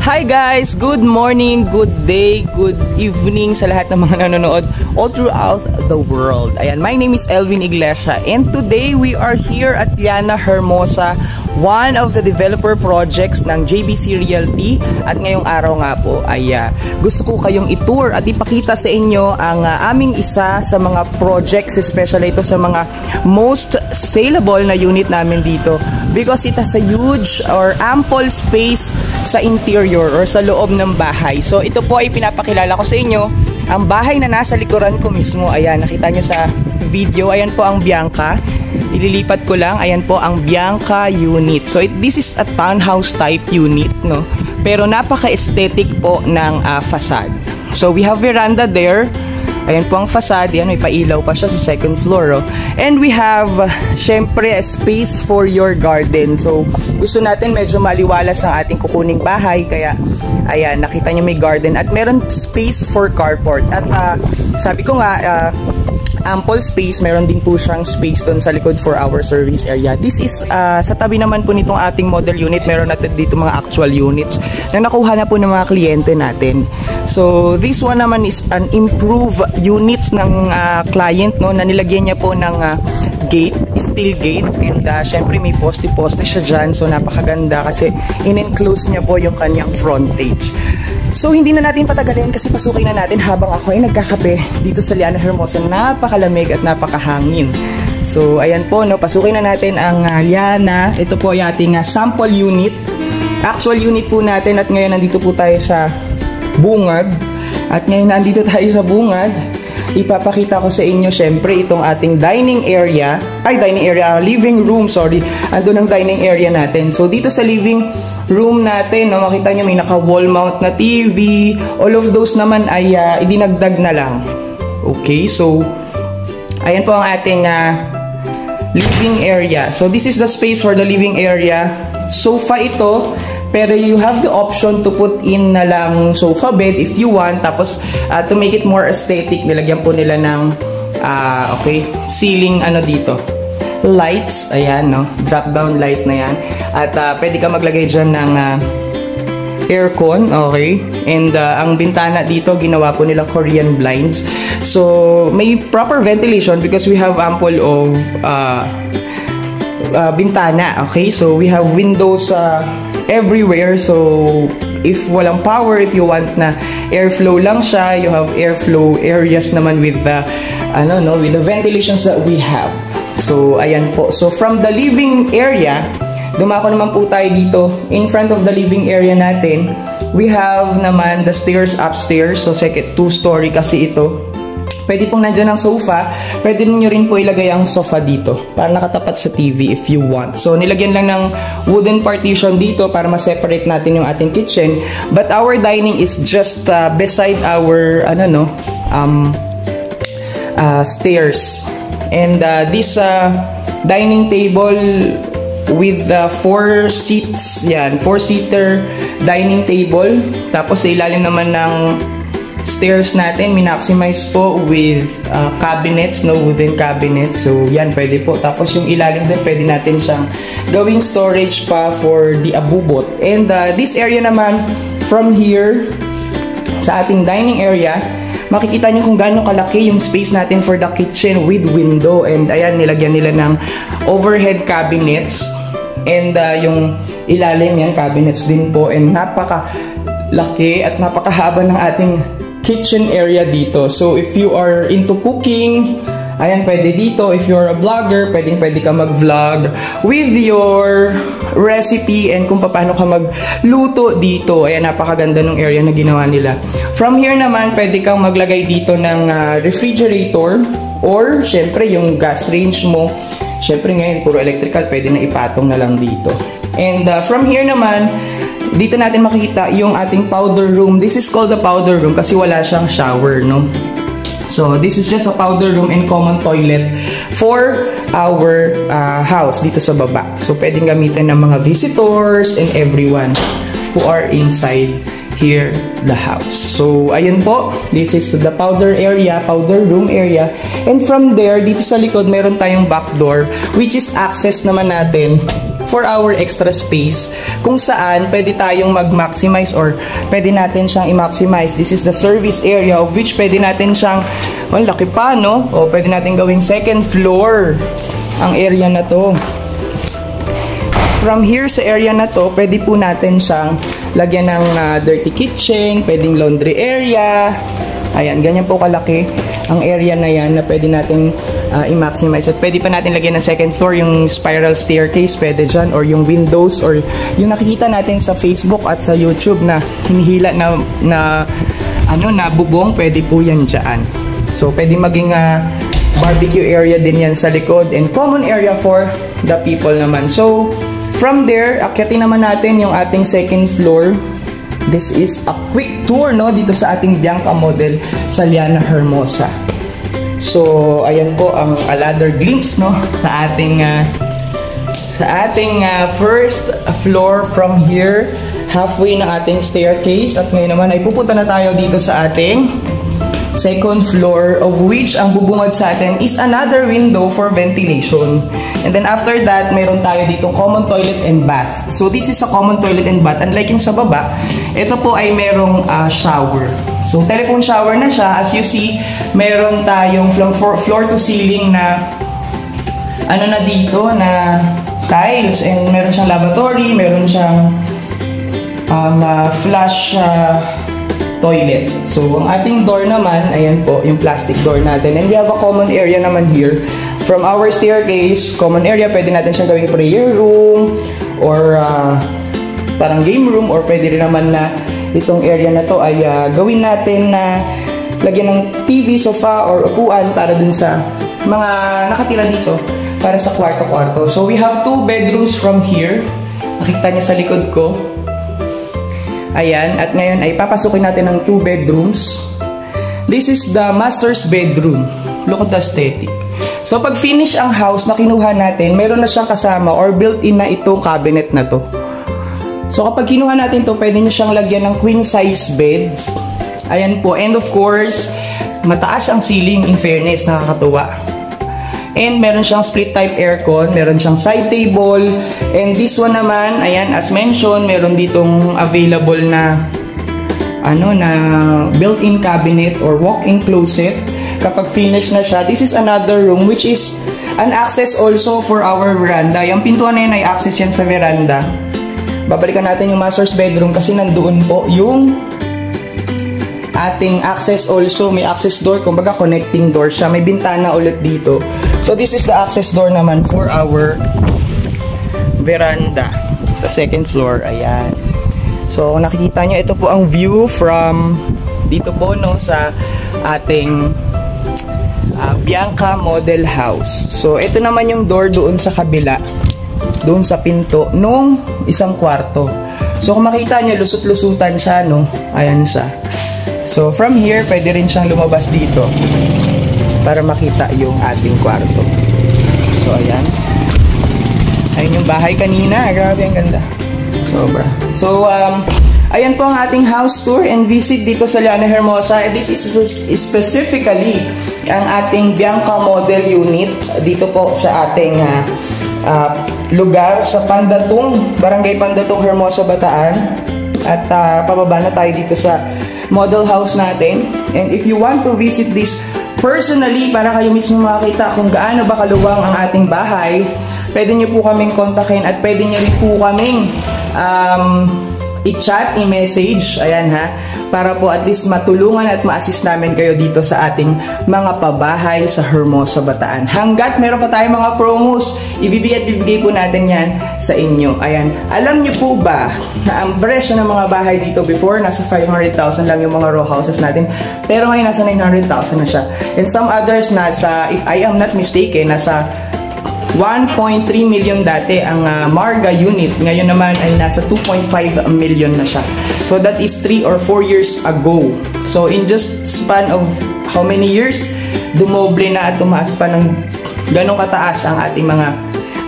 Hi guys! Good morning, good day, good evening sa lahat ng mga nanonood all throughout the world. Ayan, my name is Elvin Iglesia and today we are here at Llana Hermosa, one of the developer projects ng JBC Realty. At ngayong araw nga po ay gusto ko kayong itour at ipakita sa inyo ang aming isa sa mga projects, especially ito sa mga most saleable na unit namin dito because it has a huge or ample space sa interior or sa loob ng bahay. So ito po ay pinapakilala ko sa inyo ang bahay na nasa likuran ko mismo. Ayan, nakita nyo sa video, ayan po ang Bianca. Ililipat ko lang, ayan po ang Bianca unit. So this is a townhouse type unit, no? Pero napaka-aesthetic po ng facade. So we have veranda there. Ayan po ang facade, yan, may pailaw pa siya sa second floor. Oh. And we have, syempre, a space for your garden. So, gusto natin medyo maliwalas ang ating kukuning bahay. Kaya, ayan, nakita nyo may garden. At meron space for carport. At sabi ko nga, ample space, meron din po siyang space doon sa likod for our service area. This is, sa tabi naman po nitong ating model unit, meron natin dito mga actual units na nakuha na po ng mga kliyente natin. So, this one naman is an improved units ng client, no, na nilagyan niya po ng gate, steel gate, and syempre may poste-poste siya dyan, so napakaganda kasi in-enclose niya po yung kanyang frontage. So, hindi na natin patagalin kasi pasukin na natin habang ako ay nagkakape dito sa Llana Hermosa. Napakalamig at napakahangin. So, ayan po, no, pasukin na natin ang Llana. Ito po ay ating sample unit. Actual unit po natin at ngayon nandito po tayo sa bungad. At ngayon nandito tayo sa bungad. Ipapakita ko sa inyo syempre itong ating dining area. Living room, sorry. Andun ang dining area natin. So, dito sa living room natin, no, makita nyo may naka-wall mount na TV. All of those naman ay idinagdag na lang. Okay, so ayan po ang ating living area. So this is the space for the living area. Sofa ito, pero you have the option to put in na lang sofa bed if you want. Tapos to make it more aesthetic, nilagyan po nila ng ceiling dito. Lights, ayan, no, drop down lights na yan. At pwede ka maglagay dyan ng aircon, okay? And ang bintana dito, ginawa po nilang Korean blinds. So, may proper ventilation because we have ample of bintana, okay? So, we have windows everywhere. So, if walang power, if you want na airflow lang siya, you have airflow areas naman with the, with the ventilations that we have. So, ayan po. So, from the living area, dumako naman po tayo dito. In front of the living area natin, we have naman the stairs upstairs. So, second, 2-story kasi ito. Pwede pong nandyan ang sofa. Pwede nyo rin po ilagay ang sofa dito para nakatapat sa TV if you want. So, nilagyan lang ng wooden partition dito para ma-separate natin yung ating kitchen. But our dining is just beside our, stairs. And this dining table with 4 seats, yan, 4-seater dining table. Tapos sa ilalim naman ng stairs natin, minaximize po with cabinets, no, wooden cabinets. So yan, pwede po. Tapos yung ilalim din, pwede natin siyang gawing storage pa for the abubot. And this area naman, from here, sa ating dining area, makikita nyo kung gaano kalaki yung space natin for the kitchen with window. And ayan, nilagyan nila ng overhead cabinets. And yung ilalim yan, cabinets din po. And napaka-laki at napakahaba ng ating kitchen area dito. So if you are into cooking, ayan, pwede dito. If you're a vlogger, pwede ka mag-vlog with your recipe and kung paano ka magluto dito. Ayan, napakaganda ng area na ginawa nila. From here naman, pwede kang maglagay dito ng refrigerator or syempre yung gas range mo. Syempre ngayon, puro electrical, pwede na ipatong na lang dito. And from here naman, dito natin makikita yung ating powder room. This is called the powder room kasi wala siyang shower, no? So, this is just a powder room and common toilet for our house dito sa baba. So, pwedeng gamitin ng mga visitors and everyone who are inside here the house. So, ayun po. This is the powder room area. And from there, dito sa likod, meron tayong back door which is access naman natin for our extra space kung saan pwede tayong mag-maximize or pwede natin siyang i-maximize. This is the service area of which pwede natin siyang, well, laki pa, no? O pwede natin gawing second floor ang area na to. From here sa area na to, pwede po natin siyang lagyan ng dirty kitchen, pwedeng laundry area. Ayan, ganyan po kalaki ang area na yan na pwede natin i-maximize. At pwede pa natin lagyan ng second floor, yung spiral staircase, pwede dyan, or yung windows, or yung nakikita natin sa Facebook at sa YouTube na hinihila na bubong, pwede po yan dyan. So, pwede maging barbecue area din yan sa likod, and common area for the people naman. So, from there, akyatin naman natin yung ating second floor. This is a quick tour, no, dito sa ating Bianca model sa Llana Hermosa. So, ayan po ang another glimpse, no, sa ating first floor from here, halfway ng ating staircase. At ngayon naman ay pupunta na tayo dito sa ating second floor, of which ang bubungad sa atin is another window for ventilation. And then after that, mayroon tayo ditong common toilet and bath. So this is a common toilet and bath. Unlike yung sa baba, ito po ay merong shower. So telephone shower na siya. As you see, meron tayong floor to ceiling na na dito na tiles, and meron siyang lavatory, meron siyang flush toilet. So ang ating door naman, ayan po, yung plastic door natin. And we have a common area naman here. From our staircase, common area, pwede natin siyang gawing prayer room or parang game room, or pwede rin naman na itong area na to ay gawin natin na lagyan ng TV, sofa, or upuan para dun sa mga nakatira dito para sa kwarto-kwarto. So we have 2 bedrooms from here. Nakita niyo sa likod ko. Ayan, at ngayon ay papasukin natin ng 2 bedrooms. This is the master's bedroom. Look at the aesthetic. So pag finish ang house na kinuha natin, meron na siyang kasama or built-in na itong cabinet na to. So kapag kinuha natin to, pwede nyo siyang lagyan ng queen size bed. Ayan po. And of course, mataas ang ceiling, in fairness, nakakatuwa. And meron siyang split type aircon, meron siyang side table. And this one naman, ayan, as mentioned, meron ditong available na built-in cabinet or walk-in closet. Kapag finish na siya, this is another room which is an access also for our veranda. Yung pintuan na yun ay access yan sa veranda. Babalikan natin yung master's bedroom kasi nandoon po yung ating access also. May access door, kumbaga connecting door siya. May bintana ulit dito. So this is the access door naman for our veranda sa second floor. Ayan. So kung nakikita nyo, ito po ang view from dito po, no, sa ating Bianca model house. So ito naman yung door doon sa kabila, doon sa pinto nung isang kwarto. So kung makita nyo, lusot-lusutan siya, no? Ayan siya. So from here, pwede rin siyang lumabas dito para makita yung ating kwarto. So ayan. Ayun yung bahay kanina. Grabe, ang ganda. Sobra. So ayan po ang ating house tour and visit dito sa Llana Hermosa. This is specifically ang ating Bianca model unit dito po sa ating lugar sa Pandatong, Barangay Pandatong, Hermosa, Bataan. At pababa na tayo dito sa model house natin. And if you want to visit this personally, para kayo mismo makakita kung gaano ba kaluwang ang ating bahay, pwede nyo po kaming kontakin at pwede nyo rin po kaming i-chat, i-message, ayan ha, para po at least matulungan at ma-assist namin kayo dito sa ating mga pabahay sa Hermosa, Bataan. Hanggat meron pa tayong mga promos, ibibigay po natin yan sa inyo. Ayan, alam nyo po ba na ang presyo ng mga bahay dito before, nasa 500,000 lang yung mga row houses natin, pero ngayon nasa 900,000 na siya. And some others nasa, if I am not mistaken, nasa 1.3 million dati ang Marga unit. Ngayon naman ay nasa 2.5 million na siya. So that is 3 or 4 years ago. So in just span of how many years, dumoble na at tumaas pa ng ganong kataas ang ating mga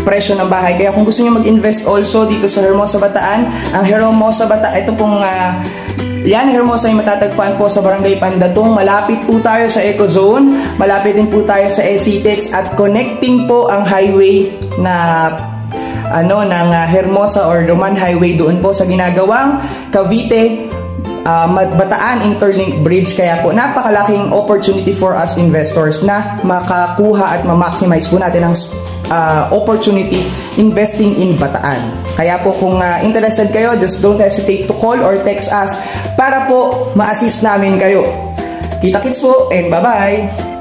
presyo ng bahay. Kaya kung gusto niyo mag-invest also dito sa Hermosa, Bataan, ang Hermosa, Bataan, ito pong Llana Hermosa ay matatagpuan po sa Barangay Pandatong. Malapit po tayo sa Eco Zone, malapit din po tayo sa SCTEX at connecting po ang highway na Hermosa or Roman Highway doon po sa ginagawang Cavite Bataan Interlink Bridge. Kaya po napakalaking opportunity for us investors na makakuha at ma-maximize po natin ang opportunity investing in Bataan. Kaya po kung interested kayo, just don't hesitate to call or text us para po ma-assist namin kayo. Kita-kits po and bye-bye!